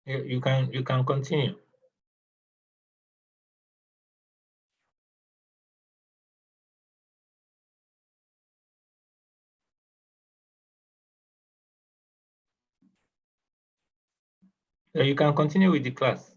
You can continue. You can continue with the class.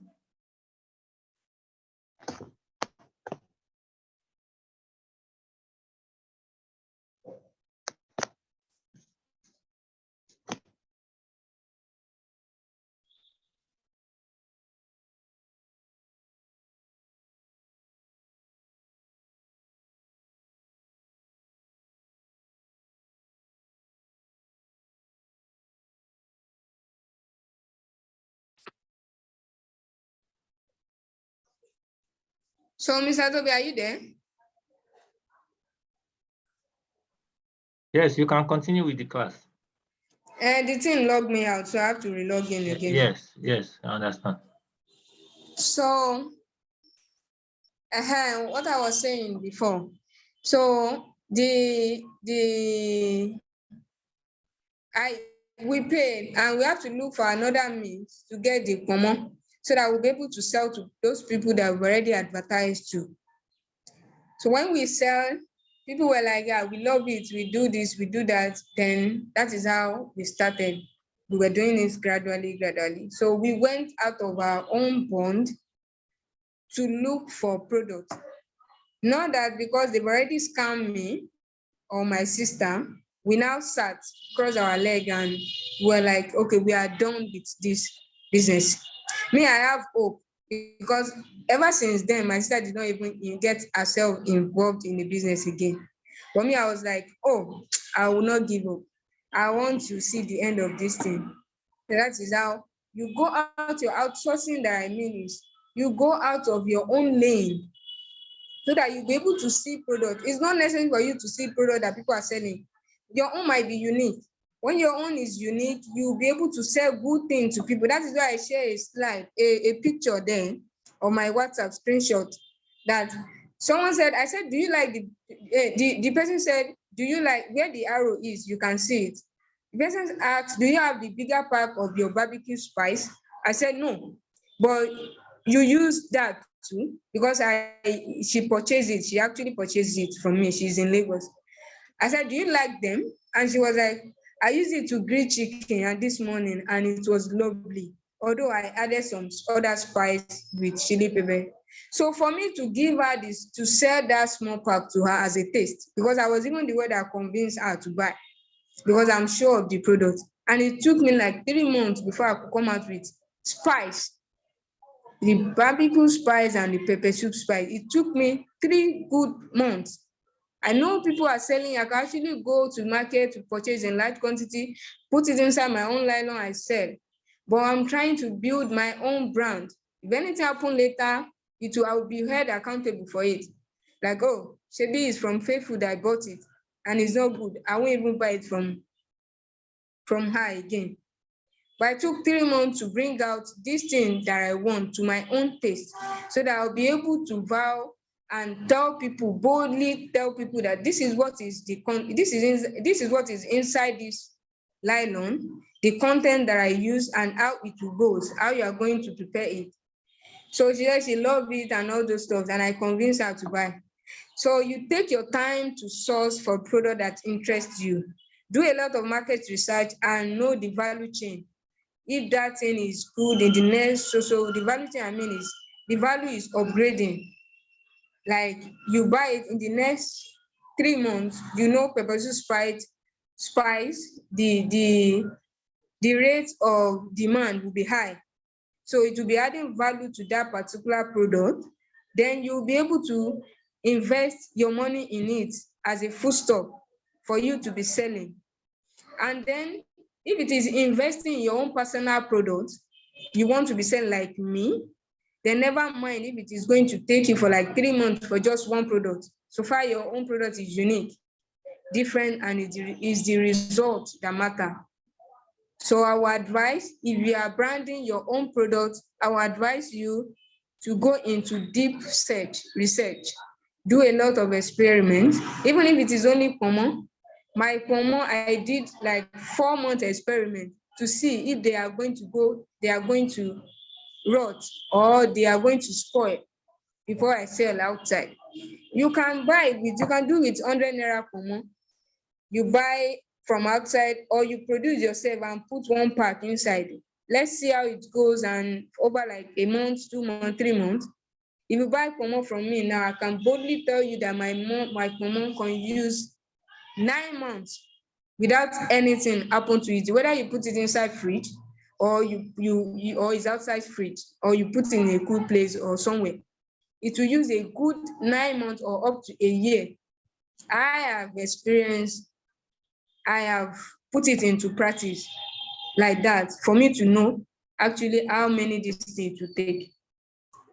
So, Mr. Toby, are you there? Yes, you can continue with the class. The thing logged me out, so I have to relog in again. Yes, I understand. So, what I was saying before. So we paid and we have to look for another means to get the pomo so that we'll be able to sell to those people that we've already advertised to. So when we sell, people were like, yeah, we love it, we do this, we do that. Then that is how we started. We were doing this gradually. So we went out of our own bond to look for products. Not that because they've already scammed me or my sister, we now sat, cross our leg, and we're like, okay, we are done with this business. Me, I have hope because ever since then, my sister did not even get herself involved in the business again. For me, I was like, oh, I will not give up. I want to see the end of this thing. So that is how you go out. Your outsourcing that I mean is you go out of your own lane so that you'll be able to see product. It's not necessary for you to see product that people are selling. Your own might be unique. When your own is unique, you'll be able to sell good things to people. That is why I share a slide, a picture there of my WhatsApp screenshot that someone said, I said, do you like the person said, do you like where the arrow is? You can see it. The person asked, do you have the bigger pack of your barbecue spice? I said, no, but you use that too because she purchased it. She actually purchased it from me. She's in Lagos. I said, do you like them? And she was like, I used it to grill chicken and this morning and it was lovely. Although I added some other spice with chili pepper. So for me to give her this, to sell that small pack to her as a taste, because I was even the one that convinced her to buy, because I'm sure of the product. And it took me like 3 months before I could come out with spice, the barbecue spice and the pepper soup spice. It took me 3 good months. I know people are selling. I can actually go to market to purchase in large quantity, put it inside my own nylon, I sell. But I'm trying to build my own brand. If anything happen later, I will be held accountable for it. Like, oh, Shebi is from Fayfoods, I bought it and it's not good. I won't even buy it from her again. But I took 3 months to bring out this thing that I want to my own taste so that I'll be able to vow and boldly tell people that this is what is this is what is inside this nylon, the content that I use and how it will go, how you are going to prepare it. So she said she loved it and all those stuff, and I convinced her to buy. So you take your time to source for product that interests you. Do a lot of market research and know the value chain. If that thing is good in the next, so the value chain I mean is the value is upgrading. Like you buy it in the next 3 months, pepper soup spice, the rate of demand will be high. So it will be adding value to that particular product. Then you'll be able to invest your money in it as a foodstuff for you to be selling. And then if it is investing in your own personal product, you want to be selling like me, then never mind if it is going to take you for like 3 months for just one product. So far, your own product is unique, different, and it is the result that matter. So our advice, if you are branding your own product, I will advise you to go into deep research, do a lot of experiments, even if it is only pomo. My pomo, I did like 4 months experiment. to see if they are going to rot or they are going to spoil before I sell outside. You can do with 100 naira pomo. You buy from outside or you produce yourself and put one pack inside. Let's see how it goes, and over like a month, 2 months, 3 months. If you buy pomo from me now, I can boldly tell you that my pomo can use 9 months without anything happen to it. Whether you put it inside fridge or you or it's outside fridge or you put it in a cool place or somewhere, it will use a good 9 months or up to a year. I have put it into practice like that for me to know actually how many this thing to take.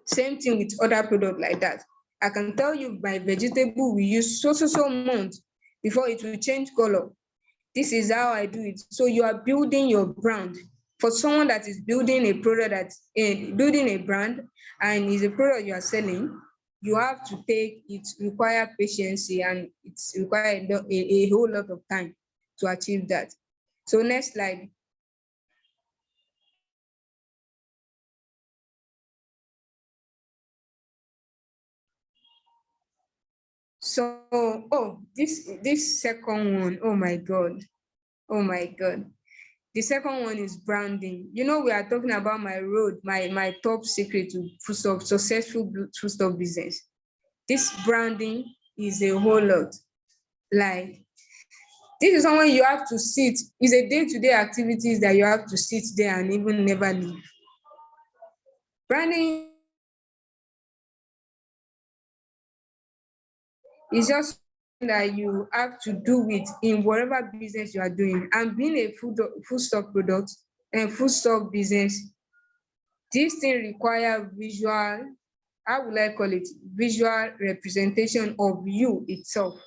Same thing with other product like that. I can tell you my vegetable will use so months before it will change color. This is how I do it. So you are building your brand. For someone that is building a product building a brand and is a product you are selling, you have to take it require patience and it's require a whole lot of time to achieve that. So next slide. So, this second one, oh my God. Oh my God. The second one is branding. You know, we are talking about my top secret to successful food stuff business. This branding is a whole lot. Like, this is someone you have to sit. It's a day-to-day activities that you have to sit there and even never leave. Branding is just that you have to do it in whatever business you are doing. And being a foodstuff product and foodstuff business, this thing require visual, how will I call it, visual representation of you itself.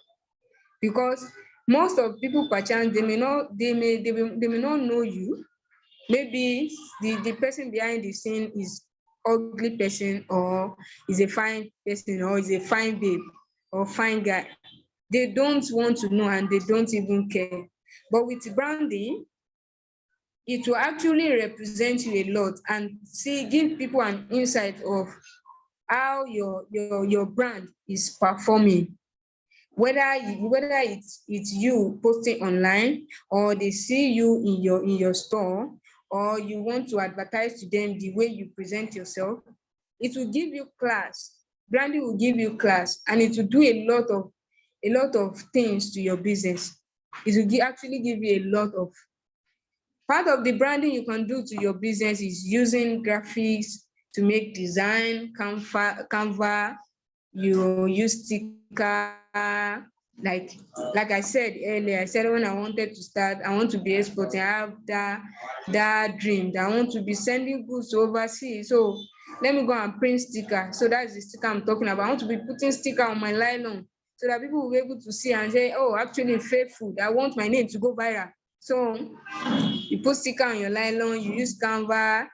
Because most of people perchance they may not know you. Maybe the person behind the scene is ugly person or is a fine person or is a fine babe or fine guy. They don't want to know and they don't even care. But with branding, it will actually represent you a lot and give people an insight of how your brand is performing. Whether it's you posting online or they see you in your store or you want to advertise to them the way you present yourself, it will give you class. Branding will give you class and it will do a lot of things to your business. It will actually give you a lot of. Part of the branding you can do to your business is using graphics to make design, Canva, you use sticker, like I said earlier. I said when I wanted to start, I want to be exporting. I have that dream that I want to be sending goods to overseas. So let me go and print sticker. So that's the sticker I'm talking about. I want to be putting sticker on my nylon so that people will be able to see and say, oh, actually Fayfoods, I want my name to go viral. So you put sticker on your nylon, you use Canva,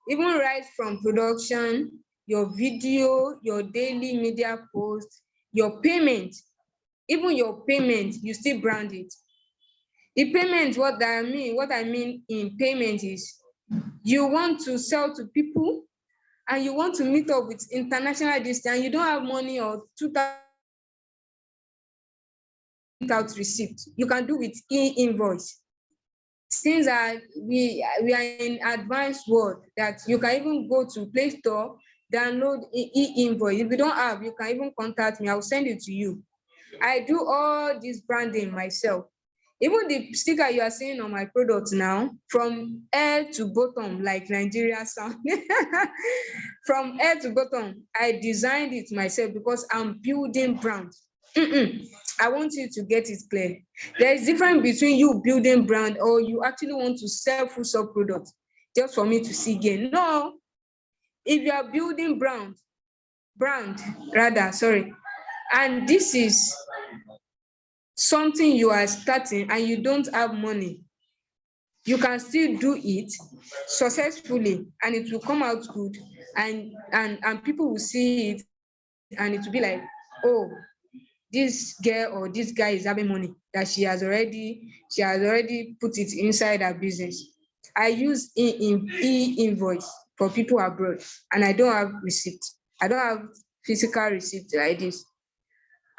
even right from production, your video, your daily media post, your payment, even your payment, you still brand it. The payment, what I mean in payment is you want to sell to people and you want to meet up with international distance and you don't have money or 2,000 without receipt. You can do with e-invoice. Since we are in advanced world that you can even go to Play Store, download e-invoice. If you don't have, you can even contact me. I will send it to you. I do all this branding myself. Even the sticker you are seeing on my product now, from head to bottom, like Nigeria sound, from head to bottom, I designed it myself because I'm building brand. I want you to get it clear. There is difference between you building brand or you actually want to sell food sub products just for me to see gain. No, if you are building brand rather, sorry, and this is something you are starting and you don't have money, you can still do it successfully and it will come out good and people will see it and it will be like, oh, this girl or this guy is having money that she has already put it inside her business. I use e-invoice for people abroad, and I don't have receipt. I don't have physical receipt like this.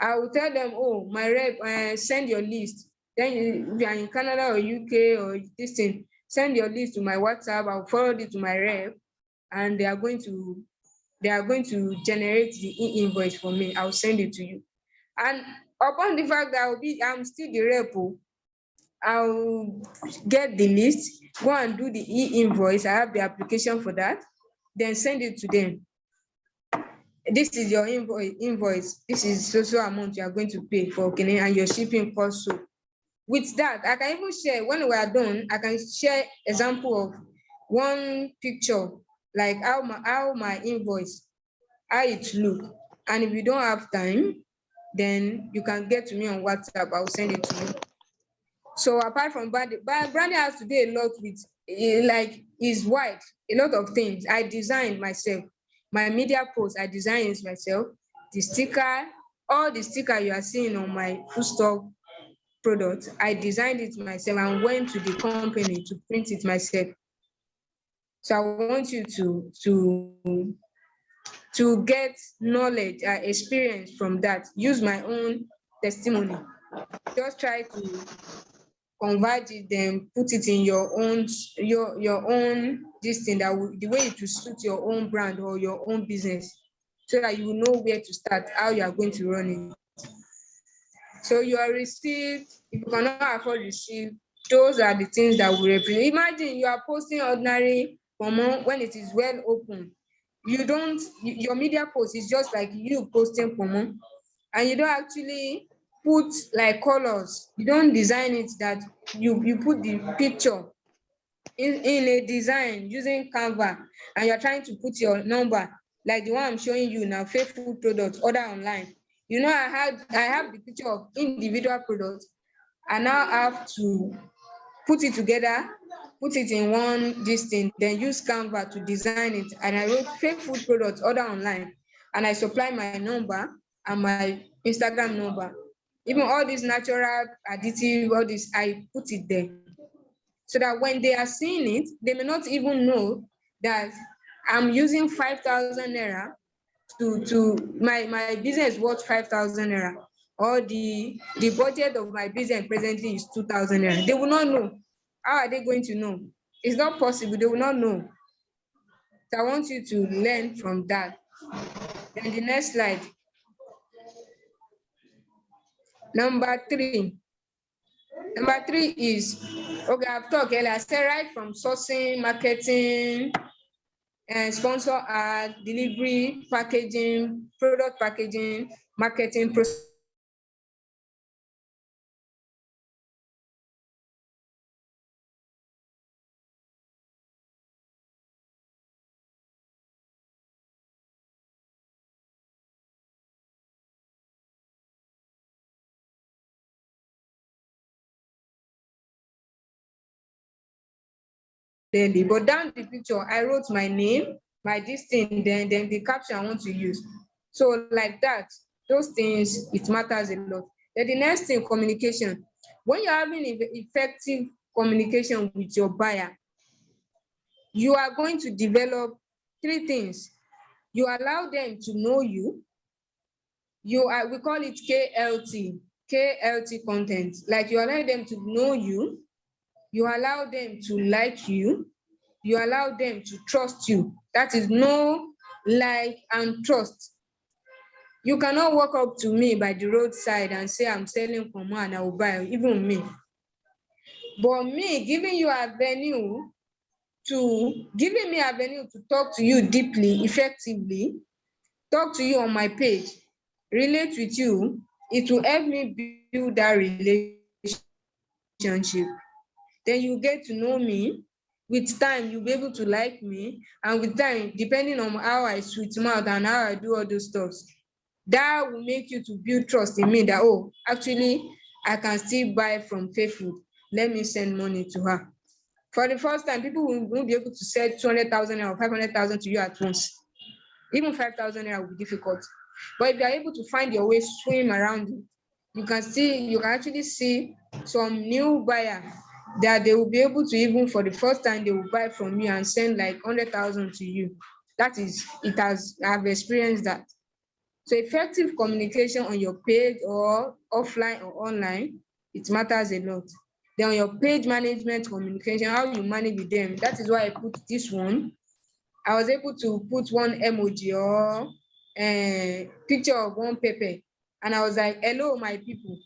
I will tell them, oh, my rep, send your list. Then if you are in Canada or UK or this thing, send your list to my WhatsApp. I'll forward it to my rep, and they are going to generate the invoice for me. I'll send it to you. And upon the fact that I'm still the rep, I'll get the list, go and do the invoice. I have the application for that, then send it to them. This is your invoice. This is so amount you are going to pay for, okay, and your shipping cost. So with that, I can even share, when we are done, I can share example of one picture, like how my invoice, how it look. And if you don't have time, then you can get to me on WhatsApp. I'll send it to you. So apart from branding has to do a lot with, like, is wide, a lot of things. I designed myself. My media post, I designed it myself. The sticker, all the sticker you are seeing on my foodstuff product, I designed it myself and went to the company to print it myself. So I want you to get knowledge, experience from that. Use my own testimony. Just try to convert it, then put it in your own this thing, that the way it will suit your own brand or your own business, so that you will know where to start, how you are going to run it. So your receipt, if you cannot afford receipt, those are the things that will represent. Imagine you are posting ordinary pomo when it is well open. Your media post is just like you posting pomo, and you don't actually put like colors. You don't design it that you put the picture in a design using Canva, and you're trying to put your number like the one I'm showing you now, Fayfoods products, order online. You know, I have the picture of individual products. I now have to put it together, put it in one this thing, then use Canva to design it. And I wrote Fayfoods products, order online, and I supply my number and my Instagram number. Even all this natural additive, all this, I put it there. So that when they are seeing it, they may not even know that I'm using 5,000 naira to my business worth 5,000 naira, or the budget of my business presently is 2,000 naira. They will not know. How are they going to know? It's not possible. They will not know. So I want you to learn from that. Then the next slide. Number three. Number three is, okay, I've talked earlier. I said right from sourcing, marketing, and sponsor ad, delivery, packaging, product packaging, marketing, process. But down the picture, I wrote my name, my this thing, then the caption I want to use. So like that, those things, it matters a lot. Then the next thing, communication. When you're having effective communication with your buyer, you are going to develop three things. You allow them to know you. We call it KLT content. Like, you allow them to know you. You allow them to like you. You allow them to trust you. That is know, like, and trust. You cannot walk up to me by the roadside and say, I'm selling for more and I will buy, even me. But me giving me avenue to talk to you deeply, effectively, talk to you on my page, relate with you, it will help me build that relationship. Then you get to know me. With time, you'll be able to like me. And with time, depending on how I sweet mouth and how I do all those stuff, that will make you to build trust in me that, oh, actually, I can still buy from Fayfoods. Let me send money to her. For the first time, people won't be able to sell 200,000 or 500,000 to you at once. Even 5,000 naira will be difficult. But if you are able to find your way, swim around it, you can actually see some new buyer that they will be able to, even for the first time, they will buy from you and send like 100,000 to you. That is, I've experienced that. So effective communication on your page or offline or online, it matters a lot. Then on your page management communication, how you manage with them, that is why I put this one. I was able to put one emoji or a picture of one pepper, and I was like, hello, my people.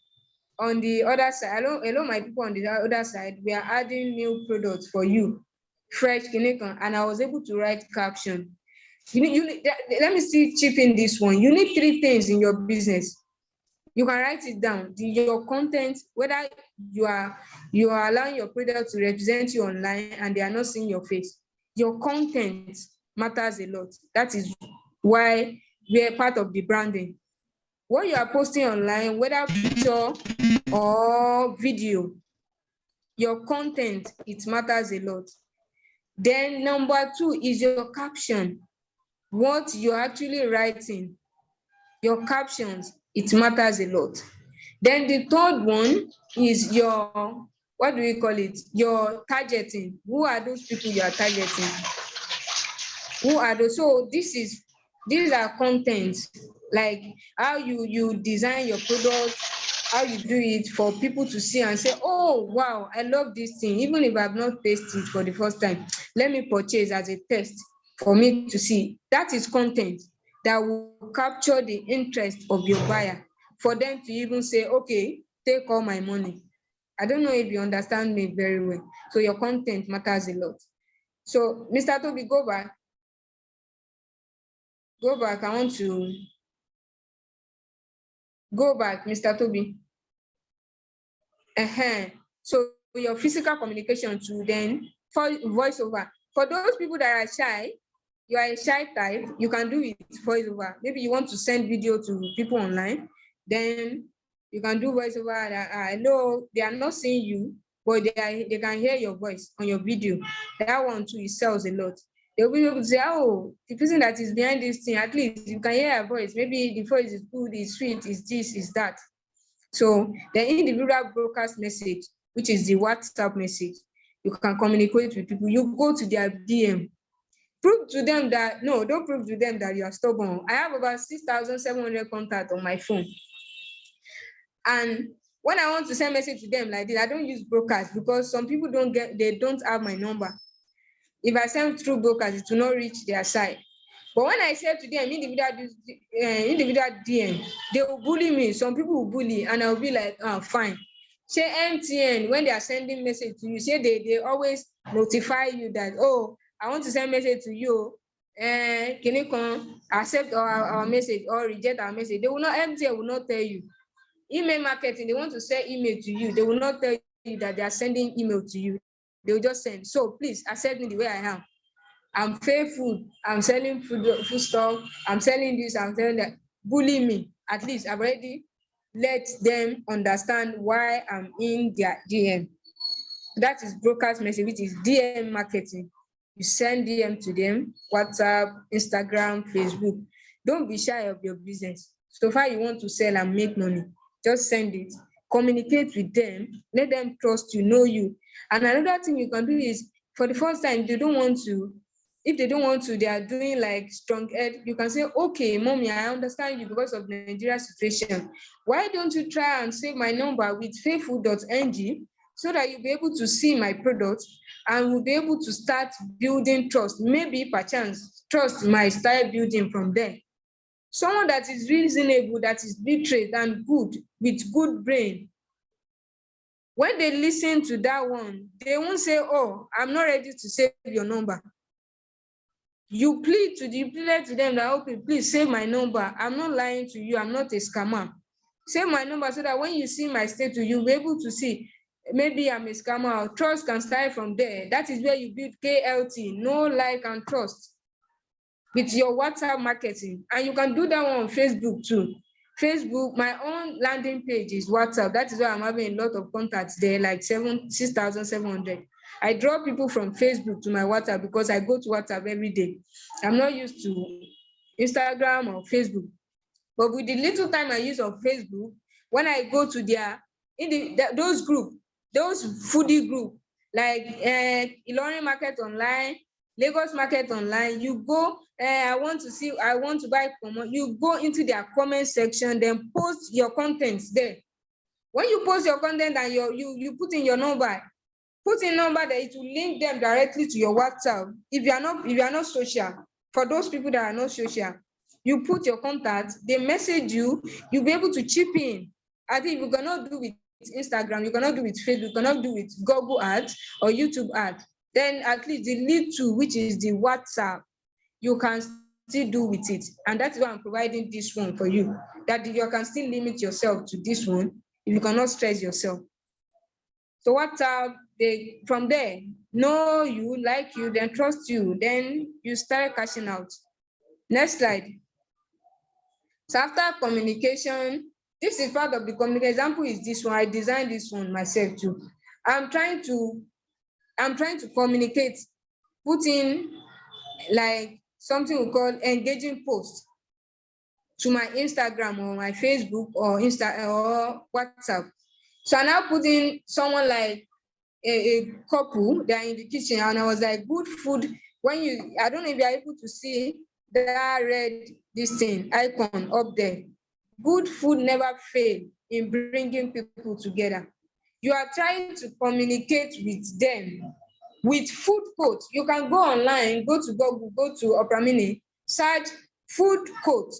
On the other side, hello, my people on the other side, we are adding new products for you, fresh kineton, and I was able to write caption. Let me still chip in this one. You need 3 things in your business. You can write it down. Your content, whether you are allowing your product to represent you online and they are not seeing your face. Your content matters a lot. That is why we are part of the branding. What you are posting online, whether picture or video, your content, it matters a lot. Then number 2 is your caption. What you're actually writing, your captions, it matters a lot. Then the third one is your, what do we call it? Your targeting. Who are those people you are targeting? Who are those? So these are contents, like how you design your product, how you do it for people to see and say, oh wow, I love this thing. Even if I've not tasted it for the first time, let me purchase as a test for me to see. That is content that will capture the interest of your buyer, for them to even say, okay, take all my money. I don't know if you understand me very well. So your content matters a lot. So Mr. Toby, go back. Go back. I want to go back, Mr. Toby. So your physical communication to then for voiceover. For those people that are shy, you are a shy type, you can do it voiceover. Maybe you want to send video to people online, then you can do voiceover. I know they are not seeing you, but they can hear your voice on your video. That one too, it sells a lot. They'll be able to say, oh, the person that is behind this thing, at least you can hear her voice. Maybe the voice is good, is sweet, is this, is that. So the individual broadcast message, which is the WhatsApp message, you can communicate with people. You go to their DM. Prove to them that, no, don't prove to them that you are stubborn. I have about 6,700 contacts on my phone. And when I want to send message to them like this, I don't use broadcast because some people they don't have my number. If I send through broadcast, it will not reach their side. But when I say to them individual DM, they will bully me. Some people will bully, and I'll be like, oh, fine. Say MTN, when they are sending message to you, say they always notify you that, oh, I want to send message to you. Can you come accept our message or reject our message? They will not, MTN will not tell you. Email marketing, they want to send email to you. They will not tell you that they are sending email to you. They will just send. So please accept me the way I am. I'm faithful. I'm selling food stuff. I'm selling this. I'm selling that. Bully me. At least I've already let them understand why I'm in their DM. That is broadcast message, which is DM marketing. You send DM to them, WhatsApp, Instagram, Facebook. Don't be shy of your business. So far you want to sell and make money, just send it. Communicate with them. Let them trust you, know you. And another thing you can do is, for the first time, if they don't want to, they are doing like strong head, you can say, okay, mommy, I understand you because of Nigeria's situation. Why don't you try and save my number with fayfood.ng so that you'll be able to see my products and we'll be able to start building trust. Maybe perchance trust might start building from there. Someone that is reasonable, that is literate and good, with good brain, when they listen to that one, they won't say, oh, I'm not ready to save your number. You plead to them that, okay, please save my number. I'm not lying to you. I'm not a scammer. Save my number so that when you see my status, you'll be able to see, maybe I'm a scammer. Or trust can start from there. That is where you build KLT, know, like, and trust with your WhatsApp marketing. And you can do that one on Facebook too. Facebook, my own landing page is WhatsApp. That is why I'm having a lot of contacts there, like 6,700. I draw people from Facebook to my WhatsApp because I go to WhatsApp every day. I'm not used to Instagram or Facebook. But with the little time I use on Facebook, when I go to those groups, those foodie group like Ilorin Market Online, Lagos Market Online, you go, I want to buy pomo, you go into their comment section, then post your contents there. When you post your content and you put in your number, that it will link them directly to your WhatsApp. If you are not social, for those people that are not social, you put your contact, they message you, you'll be able to chip in. I think you cannot do with Instagram, you cannot do with Facebook, you cannot do with Google ads or YouTube ads. Then at least the lead to, which is the WhatsApp, you can still do with it. And that's why I'm providing this one for you, that you can still limit yourself to this one if you cannot stress yourself. So WhatsApp, from there, know you, like you, then trust you, then you start cashing out. Next slide. So after communication, this is part of the communication. Example is this one. I designed this one myself too. I'm trying to communicate, put in like something we call engaging post to my Instagram or my Facebook or WhatsApp. So I now put in someone like a couple, they're in the kitchen, and I was like, good food. I don't know if you're able to see that red, this thing, icon up there. Good food never fail in bringing people together. You are trying to communicate with them with food quote. You can go online, go to Google, go to Opera Mini, search food quote.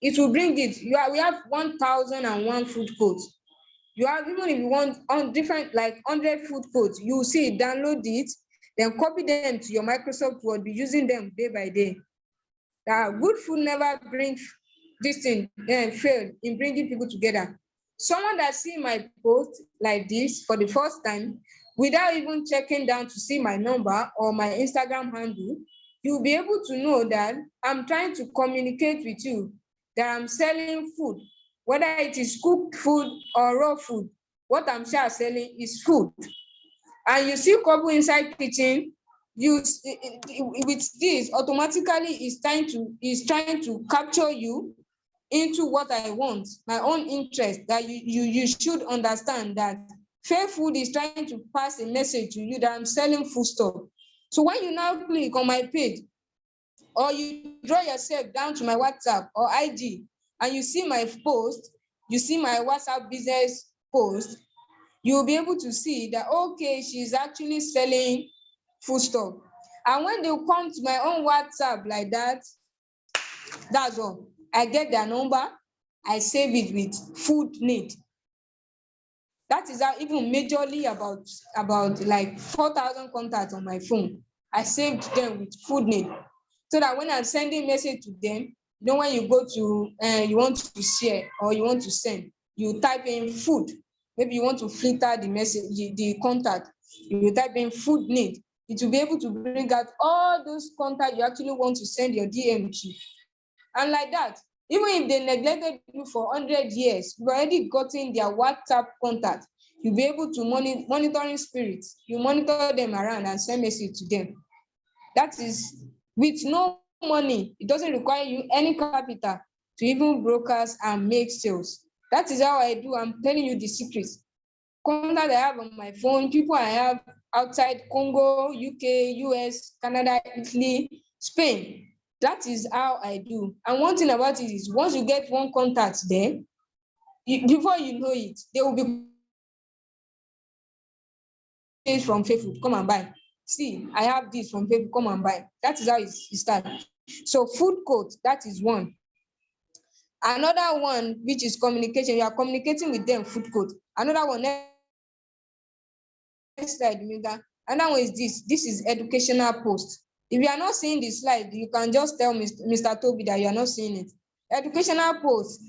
It will bring it. We have 1,001 food quotes. You have, even if you want on different like 100 food quotes, you will see it, download it, then copy them to your Microsoft Word, be using them day by day. Good food never brings this thing fail in bringing people together. Someone that see my post like this for the first time, without even checking down to see my number or my Instagram handle, you'll be able to know that I'm trying to communicate with you, that I'm selling food, whether it is cooked food or raw food. What I'm selling is food. And you see couple inside kitchen, with this automatically is trying to capture you into what I want, my own interest, that you should understand that Fayfoods is trying to pass a message to you that I'm selling food stuff. So when you now click on my page, or you draw yourself down to my WhatsApp or IG, and you see my post, you see my WhatsApp business post, you'll be able to see that, okay, she's actually selling food stuff. And when they come to my own WhatsApp like that, that's all. I get their number, I save it with food need. That is how, even majorly about like 4,000 contacts on my phone, I saved them with food need. So that when I'm sending message to them, when you go to, you want to share or you want to send, you type in food. Maybe you want to filter the message, the contact, you type in food need. It will be able to bring out all those contacts you actually want to send your DM to. And like that, even if they neglected you for 100 years, you've already gotten their WhatsApp contact. You'll be able to monitoring spirits. You monitor them around and send message to them. That is with no money. It doesn't require you any capital to even brokers and make sales. That is how I do. I'm telling you the secrets. Contact I have on my phone, people I have outside Congo, UK, US, Canada, Italy, Spain. That is how I do. And one thing about it is, once you get one contact there, before you know it, they will be from Fayfoods, come and buy. See, I have this from Fayfoods, come and buy. That is how it starts. So food court, that is one. Another one, which is communication, you are communicating with them, food court. Another one, next slide, Mega. Another one is this. This is educational post. If you are not seeing the slide, you can just tell Mr. Toby that you are not seeing it. Educational post.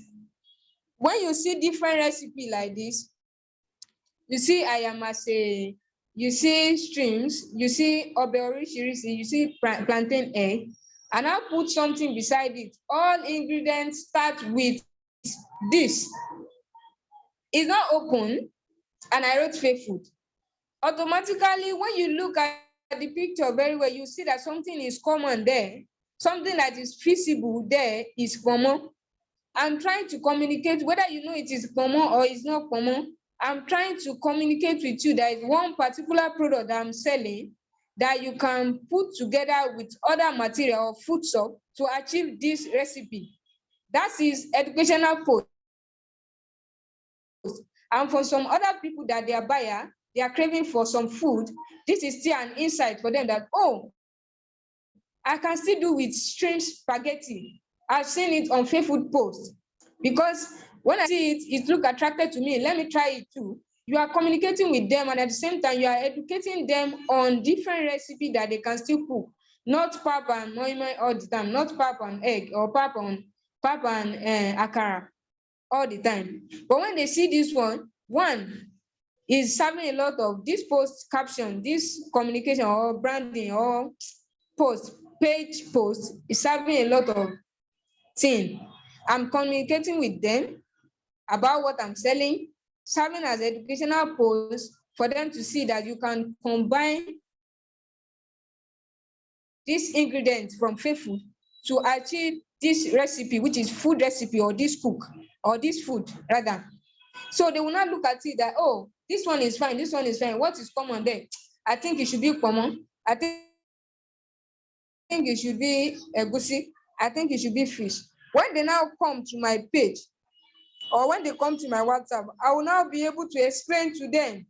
When you see different recipe like this, you see ayamase, you see streams, you see obe orishirisi, you see plantain egg, and I'll put something beside it. All ingredients start with this. It's not open, and I wrote Fayfoods. Automatically, when you look at the picture very well, you see that something is common there. Something that is feasible there is common. I'm trying to communicate whether you know it is common or it's not common. I'm trying to communicate with you that one particular product that I'm selling that you can put together with other material or foodstuff to achieve this recipe. That is educational post. And for some other people that they are buyer, they are craving for some food, this is still an insight for them that, oh, I can still do with strange spaghetti. I've seen it on Fayfoods post. Because when I see it, it look attracted to me. Let me try it too. You are communicating with them, and at the same time, you are educating them on different recipe that they can still cook. Not pap and moi moi all the time, not pap and egg or pap and akara all the time. But when they see this one is serving a lot of this post caption, this communication or branding or post, page post is serving a lot of thing. I'm communicating with them about what I'm selling, serving as educational post for them to see that you can combine this ingredient from Fayfoods to achieve this recipe, which is food recipe, or this cook, or this food rather. So they will not look at it that, oh, this one is fine, this one is fine. What is common there? I think it should be common. I think it should be egusi. I think it should be fish. When they now come to my page, or when they come to my WhatsApp, I will now be able to explain to them.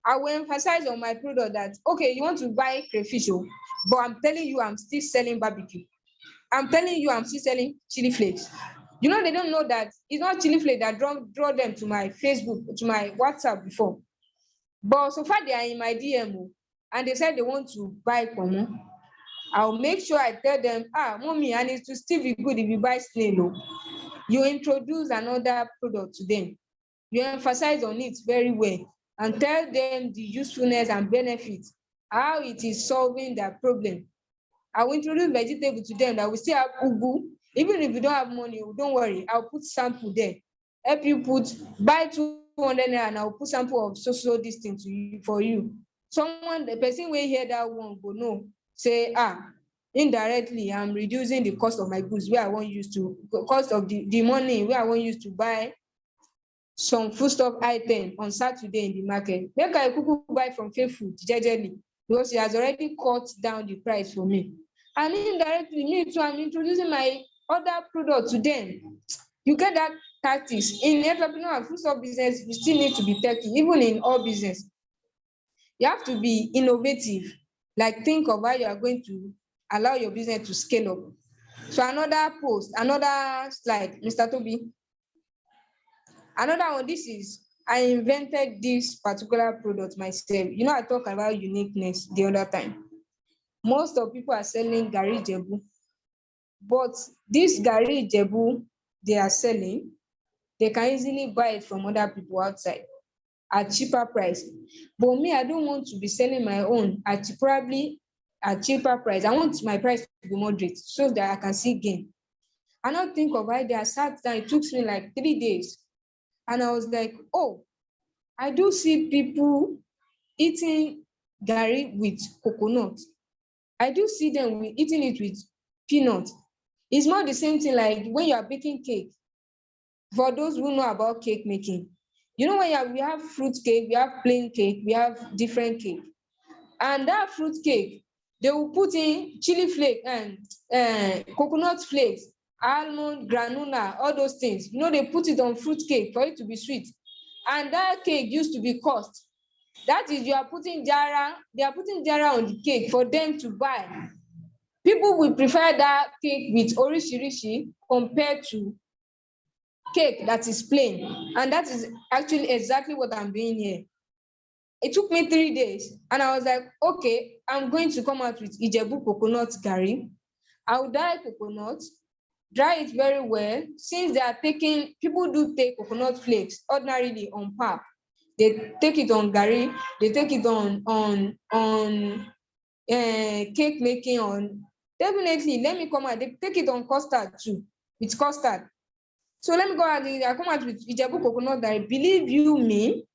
I will emphasize on my product that, okay, you want to buy crayfish, but I'm telling you, I'm still selling barbecue. I'm telling you, I'm still selling chili flakes. You know, they don't know that it's not chili flake that draw them to my Facebook, to my WhatsApp before. But so far they are in my DM, and they said they want to buy pomo. I'll make sure I tell them, mommy, and it will still be good if you buy snail. You introduce another product to them. You emphasize on it very well and tell them the usefulness and benefits, how it is solving their problem. I will introduce vegetable to them that we still have ugu. Even if you don't have money, don't worry, I'll put sample there. Help you buy 200 naira and I'll put sample of so this thing to you for you. The person will hear that one go no, say, indirectly, I'm reducing the cost of my goods where I want use to, cost of the money where I want use to buy some foodstuff item on Saturday in the market. Make I buy from Fayfoods jejely, because he has already cut down the price for me. And indirectly, me too, I'm introducing my other product to them. You get that tactics. In entrepreneur and foodstuff business, you still need to be techy, even in all business. You have to be innovative, like think of how you are going to allow your business to scale up. So another post, another slide, Mr. Toby. Another one, this is, I invented this particular product myself. You know, I talk about uniqueness the other time. Most of people are selling Gari Jebu, but this Gari Jebu they are selling, they can easily buy it from other people outside at cheaper price. But me, I don't want to be selling my own at probably at cheaper price. I want my price to be moderate so that I can see gain. I don't think of it. I sat down, it took me like 3 days. And I was like, oh, I do see people eating Gari with coconut. I do see them eating it with peanut. It's not the same thing like when you are baking cake. For those who know about cake making, you know, when we have fruit cake, we have plain cake, we have different cake. And that fruit cake, they will put in chili flake and coconut flakes, almond, granola, all those things. You know, they put it on fruit cake for it to be sweet. And that cake used to be cost. That is, they are putting jara on the cake for them to buy. People will prefer that cake with orishirishi compared to cake that is plain. And that is actually exactly what I'm doing here. It took me 3 days, and I was like, okay, I'm going to come out with Ijebu coconut Gari. I'll dry coconut, dry it very well. Since people do take coconut flakes ordinarily on pap. They take it on Gari, they take it on cake making, on definitely, let me come out, they take it on custard too, with custard. So let me go out, I come out with Ijebu coconut Gari. Believe you me,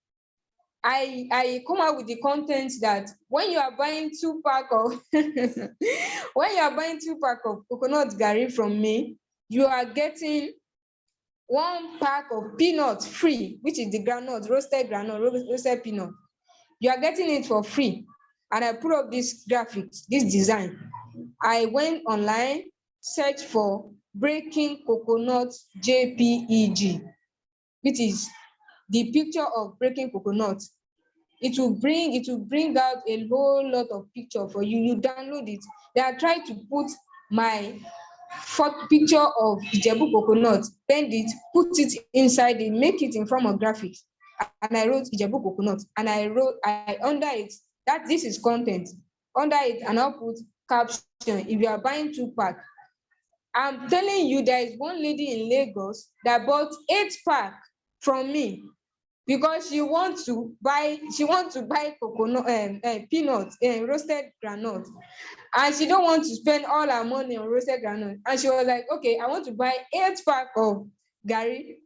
I come out with the content that when you are buying 2-pack of when you are buying 2-pack of coconut Gari from me, you are getting 1 pack of peanuts free, which is the groundnut, roasted peanut. You are getting it for free. And I put up this graphics, this design. I went online, searched for breaking coconut JPEG, which is the picture of breaking coconut. It will bring out a whole lot of picture for you. You download it. Then I try to put my picture of Ijebu coconut, bend it, put it inside it, make it in form of graphics. And I wrote Ijebu coconut, and I under it that this is content. Under it, and I'll put caption, if you are buying 2 pack. I'm telling you, there is one lady in Lagos that bought 8 pack from me because she want to buy coconut, peanut, roasted groundnut, and she don't want to spend all her money on roasted groundnut. And she was like, okay, I want to buy 8 pack of garri.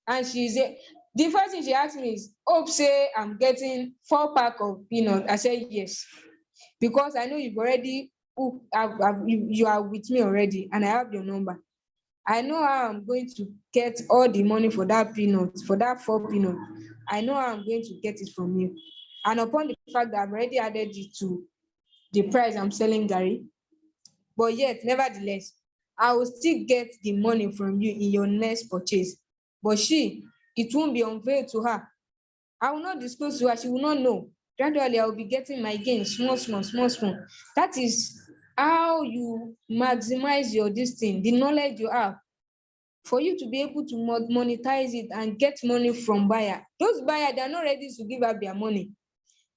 And the first thing she asked me is, hope say I'm getting 4 pack of peanut. I said yes, because I know you've already you are with me already, and I have your number. I know how I'm going to get all the money for that peanut, for that 4 peanut. I know how I'm going to get it from you. And upon the fact that I've already added it to the price I'm selling garri, but yet, nevertheless, I will still get the money from you in your next purchase. But it won't be unveiled to her. I will not disclose to her. She will not know. Gradually, I will be getting my gain small. That is how you maximize your the knowledge you have, for you to be able to monetize it and get money from buyer. Those buyers, they are not ready to give up their money.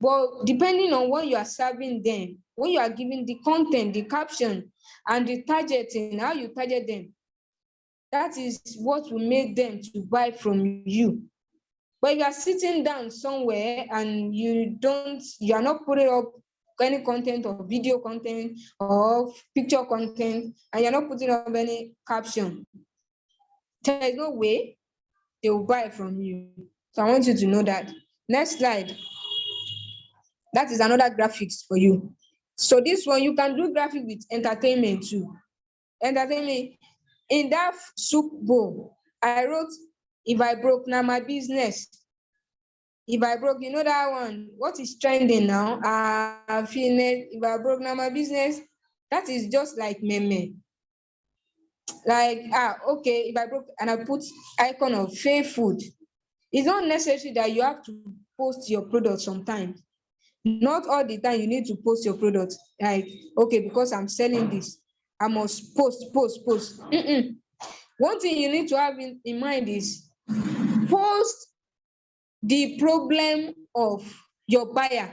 But depending on what you are serving them, when you are giving the content, the caption, and the targeting, how you target them, that is what will make them to buy from you. But if you are sitting down somewhere and you are not putting up any content or video content or picture content, and you're not putting up any caption, there is no way they will buy from you. So I want you to know that. Next slide. That is another graphics for you. So this one, you can do graphic with entertainment too. Entertainment. In that soup bowl, I wrote, if I broke, now my business. If I broke, you know that one. What is trending now? If I broke, now my business. That is just like meme. Like, okay, if I broke, and I put icon of Fayfoods. It's not necessary that you have to post your product sometimes. Not all the time you need to post your product. Like, okay, because I'm selling this, I must post. One thing you need to have in mind is post the problem of your buyer,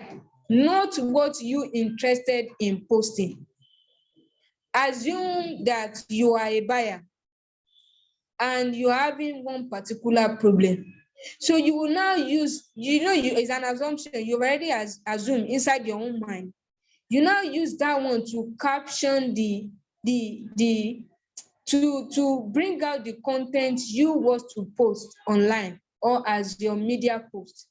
not what you interested in posting. Assume that you are a buyer and you're having one particular problem. So you will now use, it's an assumption, you already assumed inside your own mind. You now use that one to caption to bring out the content you want to post online or as your media post.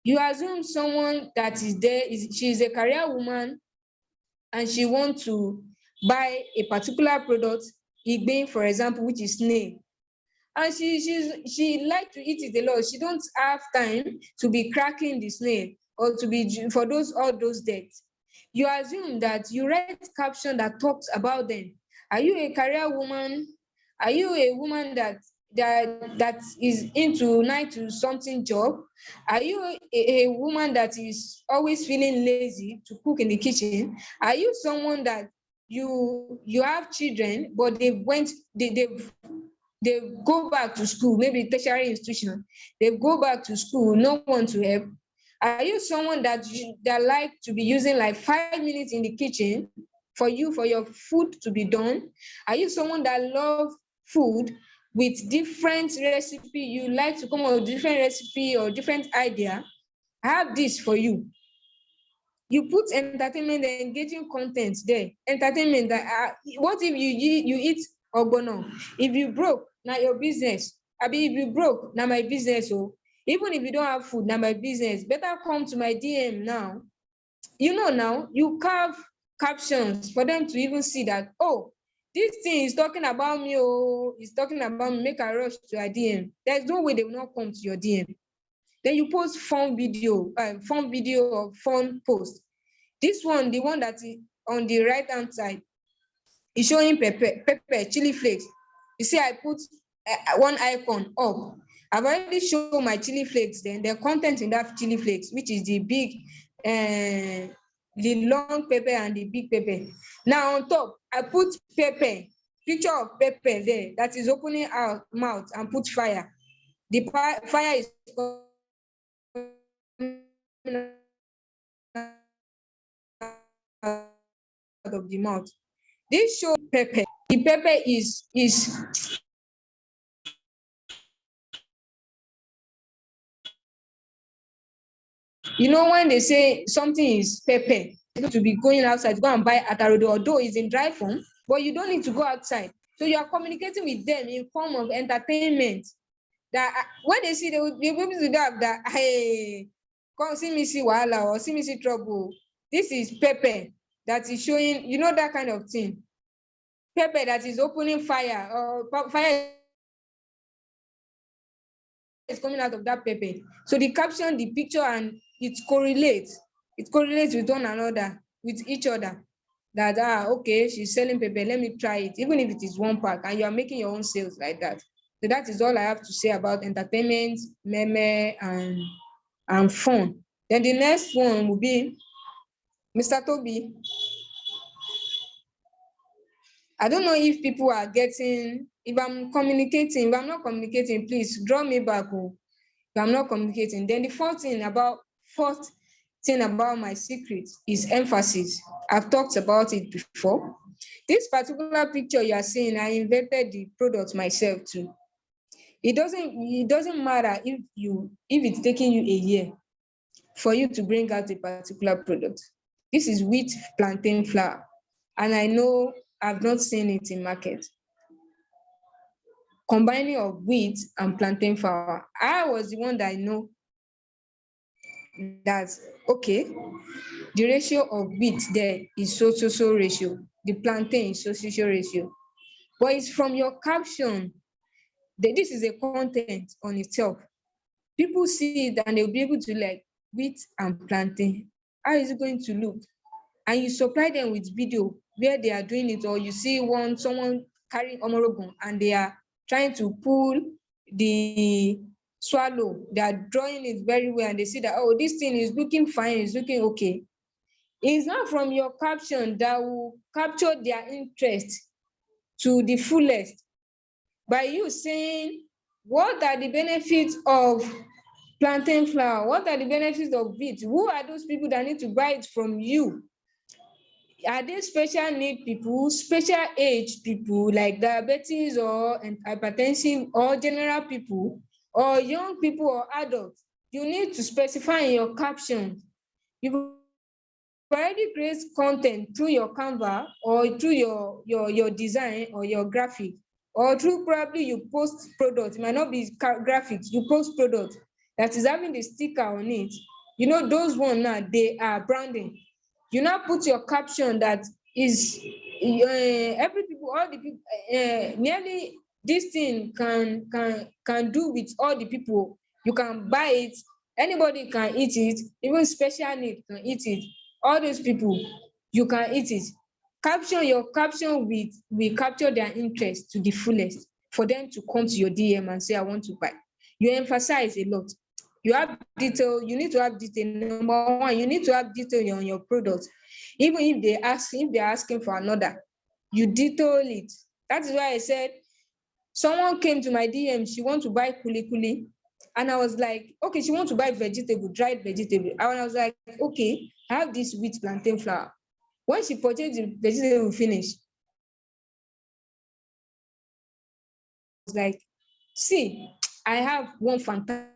You assume someone that is there, she's a career woman and she wants to buy a particular product, igbe, for example, which is snail. And she like to eat it a lot. She don't have time to be cracking the snail or to be for all those dates. You assume that you write caption that talks about them. Are you a career woman? Are you a woman that is into 9 to something job? Are you a woman that is always feeling lazy to cook in the kitchen? Are you someone that you have children, but they go back to school, maybe tertiary institution, they go back to school, no one to help? Are you someone that like to be using like 5 minutes in the kitchen for your food to be done? Are you someone that love food with different recipe? You like to come up with different recipe or different idea? I have this for you. You put entertainment and engaging content there. Entertainment that what if you eat ogbono? If you broke, now your business. If you broke, now my business. Oh, even if you don't have food, now my business. Better come to my DM now. Now you carve captions for them to even see that, oh, this thing is talking about me, oh, it's talking about me, make a rush to a DM. There's no way they will not come to your DM. Then you post fun video or fun post. This one, the one that is on the right hand side, is showing pepper, chili flakes. You see, I put one icon up. I've already shown my chili flakes, then the content in that chili flakes, which is the big, the long pepper and the big pepper. Now on top, I put pepper, picture of pepper there that is opening out mouth and put fire. The fire is out of the mouth. This shows pepper. The pepper is you know, when they say something is pepper, to be going outside to go and buy atarodo, although it's in dry form, but you don't need to go outside. So you are communicating with them in form of entertainment. That when they see, they will be able to do that. Hey, come see me see wahala or see me see trouble. This is pepper that is showing, you know, that kind of thing. Pepper that is opening fire, or fire is coming out of that pepper. So the caption, the picture, and it correlates. It correlates with one another, with each other. That okay, she's selling pepper. Let me try it, even if it is one pack, and you are making your own sales like that. So that is all I have to say about entertainment, meme, and fun. Then the next one will be Mr. Toby. I don't know if people are getting, if I'm communicating, if I'm not communicating, please draw me back. Oh. If I'm not communicating. Then the fourth thing about my secret is emphasis. I've talked about it before. This particular picture you are seeing, I invented the product myself too. It doesn't matter if it's taking you a year for you to bring out a particular product. This is wheat plantain flour, and I know I've not seen it in market. Combining of wheat and plantain flour. I was the one that I know that, okay, the ratio of wheat there is so ratio. The plantain is so ratio. But it's from your caption that this is a content on itself. People see it and they'll be able to like wheat and plantain. How is it going to look? And you supply them with video where they are doing it, or you see someone carrying omorogun and they are trying to pull the swallow. They are drawing it very well and they see that, oh, this thing is looking fine, it's looking okay. It's not from your caption that will capture their interest to the fullest. By you saying, what are the benefits of plantain flour? What are the benefits of wheat? Who are those people that need to buy it from you? Are they special need people, special age people like diabetes or hypertension, or general people, or young people or adults? You need to specify in your caption. You already create content through your Canva or through your design or your graphic, or through probably you post product. It might not be graphics, you post product that is having the sticker on it. You know, those one now, they are branding. You now put your caption that is every people, all the people, nearly this thing can do with all the people. You can buy it, anybody can eat it, even special need can eat it. All those people, you can eat it. Caption your caption will capture their interest to the fullest for them to come to your DM and say, I want to buy. You emphasize a lot. You have detail, you need to have detail. Number one, you need to have detail on your product. Even if they're asking for another, you detail it. That is why I said someone came to my DM, she want to buy kuli kuli. And I was like, okay, she want to buy vegetable, dried vegetable. And I was like, okay, I have this wheat plantain flour. When she purchased the vegetable finish, I was like, see, I have one fantastic